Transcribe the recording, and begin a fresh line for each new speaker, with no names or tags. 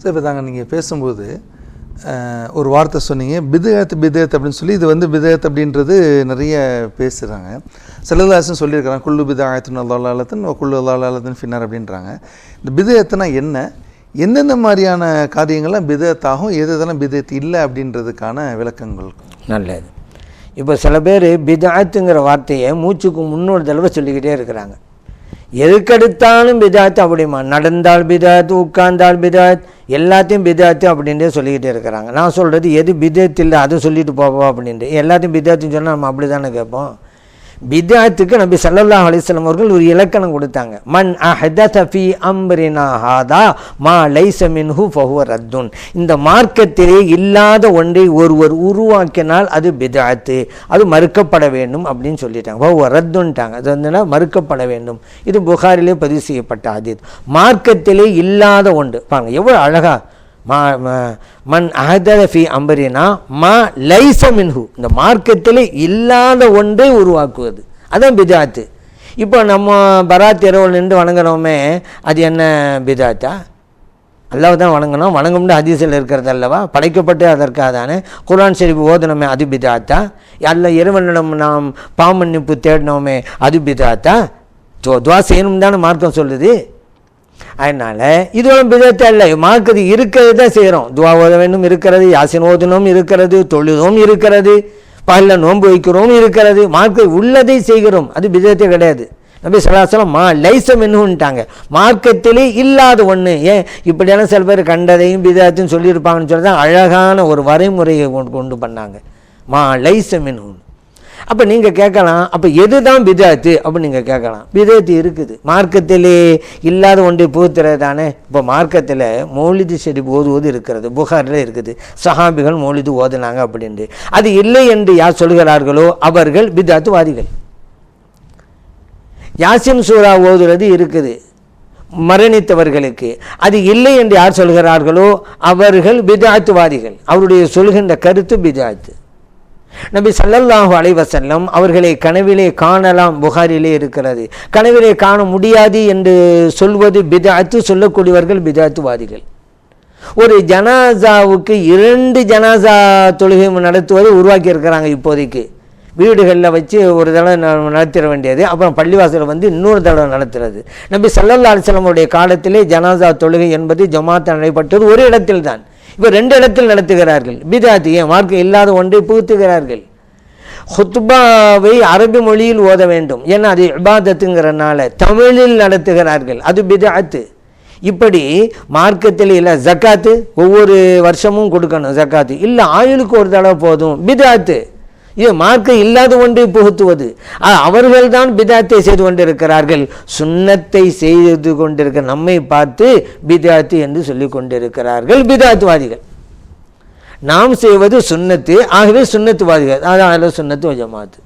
Sir இப்போ தாங்க நீங்கள் பேசும்போது ஒரு வார்த்தை சொன்னீங்க, பிதஅத் அப்படின்னு சொல்லி. இது வந்து பிதஅத் அப்படின்றது நிறைய பேசுகிறாங்க. ஸல்லல்லாஹு சொல்லியிருக்கிறாங்க, குல்லு பிதஅத்தின் ضلالة குல்லு ضلالة ஃபின்னார் அப்படின்றாங்க. இந்த பிதஅத்னா என்ன, எந்தெந்த மாதிரியான காரியங்கள்லாம் பிதஅத் ஆகும், எதெல்லாம் பிதஅத் இல்லை அப்படின்றதுக்கான விளக்கங்கள்.
நல்லது. இப்போ சில பேர் பிதஅத்துங்கிற வார்த்தையை மூச்சுக்கு முன்னொரு தடவை சொல்லிக்கிட்டே இருக்கிறாங்க. எதுக்கெடுத்தாலும் பிதாத்து அப்படிமா, நடந்தால் பிதாத்து, உட்கார்ந்தால் பிதாத், எல்லாத்தையும் பிதாத்து அப்படின்றே சொல்லிக்கிட்டே இருக்கிறாங்க. நான் சொல்கிறது எது பிதத்து இல்லை அதை சொல்லிட்டு போவோம் அப்படின்ட்டு. எல்லாத்தையும் பிதாத்துன்னு சொன்னால் நம்ம அப்படி தானே கேட்போம். பிதாத்துக்கு நபி ஸல்லல்லாஹு அலைஹி வஸல்லம் அவர்கள் ஒரு இலக்கணம் கொடுத்தாங்க. மன் அஹ்தஸ ஃபீ அம்ரினா ஹாதா மா லைஸ மின்ஹு ஃபஹுவ ரத்துன். இந்த மார்க்கத்திலே இல்லாத ஒன்றை ஒருவர் உருவாக்கினால் அது பிதாத்து, அது மறுக்கப்பட வேண்டும் அப்படின்னு சொல்லிட்டாங்க. ஃபஹுவ ரத்துன்ட்டாங்க. அது வந்து மறுக்கப்பட வேண்டும். இது புகாரிலே பதிவு செய்யப்பட்ட ஹதீஸ். மார்க்கத்திலே இல்லாத ஒன்று பாருங்க எவ்வளோ அழகா, மன் அஹ்தஸ ஃபீ அம்ரினா மா லைஸ மின்ஹு, இந்த மார்க்கத்தில் இல்லாத ஒன்றை உருவாக்குவது, அதான் பிதாத்து. இப்போ நம்ம பராத் இரவில் நின்று வணங்குறோமே, அது என்ன பிதாத்தா? அல்லாஹ் தான் வணங்கணும், வணங்கும்னு ஹதீஸில் இருக்கிறது அல்லவா, படைக்கப்பட்டு அதற்காக தானே. குர்ஆன் ஷரீஃப் ஓதனோமே, அது பிதாத்தா? அல்ல இறைவனிடம் நாம் பாவமன்னிப்பு தேடினோமே, அது பிதாத்தா? துவா செய்யணும் தானே மார்க்கம் சொல்லுது. அதனால் இதுவும் பிதஅத் இல்லை. மார்க்கத்து இருக்கிறது தான் செய்கிறோம். துவா ஓத வேண்டும் இருக்கிறது, யாசின் ஓதனும் இருக்கிறது, தொழுதும் இருக்கிறது, பகல்ல நோன்பு வைக்கிறோம் இருக்கிறது, மார்க்க உள்ளதை செய்கிறோம், அது பிதஅத்தே கிடையாது. நபி ஸல்லல்லாஹு அலைஹி வஸல்லம் மா லைஸ மின்ஹுன்ட்டாங்க, மார்க்கத்திலே இல்லாத ஒன்று. ஏன் இப்படியெல்லாம் சில பேர் கண்டதையும் பிதஅத்துன்னு சொல்லியிருப்பாங்கன்னு சொல்லி தான் அழகான ஒரு வரைமுறையை கொண்டு பண்ணாங்க, மா லைஸ மின்ஹுன். அப்போ நீங்கள் கேட்கலாம், அப்போ எது தான் பிதஅத்து அப்படின்னு நீங்கள் கேட்கலாம். பிதஅத்து இருக்குது, மார்க்கத்திலே இல்லாத ஒன்றை புகுத்துறது தானே. இப்போ மார்க்கத்தில் மௌலிது ஷரீஃப் ஓதுவது இருக்கிறது, புகாரில் இருக்குது, சஹாபிகள் மௌலிது ஓதுனாங்க அப்படின்ட்டு. அது இல்லை என்று யார் சொல்கிறார்களோ அவர்கள் பிதஅத்துவாதிகள். யாசின் சூரா ஓதுறது இருக்குது மரணித்தவர்களுக்கு, அது இல்லை என்று யார் சொல்கிறார்களோ அவர்கள் பிதஅத்துவாதிகள். அவருடைய சொல்கின்ற கருத்து பிதஅத்து. நபி ஸல்லல்லாஹு அலைஹி வஸல்லம் அவர்களை கனவிலே காணலாம், புகாரிலே இருக்கிறது. கனவிலே காண முடியாது என்று சொல்வது பிதஅத்து, சொல்லக்கூடியவர்கள் பிதஅத்துவாதிகள். ஒரு ஜனாசாவுக்கு 2 ஜனாசா தொழுகை நடத்துவதை உருவாக்கி இருக்கிறாங்க. இப்போதைக்கு வீடுகளில் வச்சு ஒரு தடவை நடத்திட வேண்டியது, அப்புறம் பள்ளிவாசலில் வந்து இன்னொரு தடவை நடத்துறது. நபி ஸல்லல்லாஹு அலைஹி வஸல்லம் உடைய காலத்திலே ஜனாசா தொழுகை என்பது ஜமாத் நடைபெற்றது ஒரு இடத்தில் தான். இப்போ 2 இடத்தில் நடத்துகிறார்கள். பிதஅத், ஏன் மார்க்கம் இல்லாத ஒன்றை புகுத்துகிறார்கள். ஹுத்பாவை அரபி மொழியில் ஓத வேண்டும், ஏன்னா அது இபாதத்துங்கிறனால தமிழில் நடத்துகிறார்கள், அது பிதஅத்து. இப்படி மார்க்கத்தில் இல்லை. ஜக்காத்து ஒவ்வொரு வருஷமும் கொடுக்கணும், ஜக்காத்து இல்லை ஆயுளுக்கு ஒரு தடவை போதும், பிதஅத்து. இது மார்க்கம் இல்லாத ஒன்றை புகுத்துவது. அவர்கள் தான் பிதஅத்தை செய்து கொண்டிருக்கிறார்கள். சுன்னத்தை செய்து கொண்டிருக்கிற நம்மை பார்த்து பிதஅத்து என்று சொல்லி கொண்டிருக்கிறார்கள் பிதஅத்துவாதிகள். நாம் செய்வது சுன்னத்து, ஆகவே சுன்னத்துவாதிகள், அதாவது சுன்னத்து வ ஜமாத்து.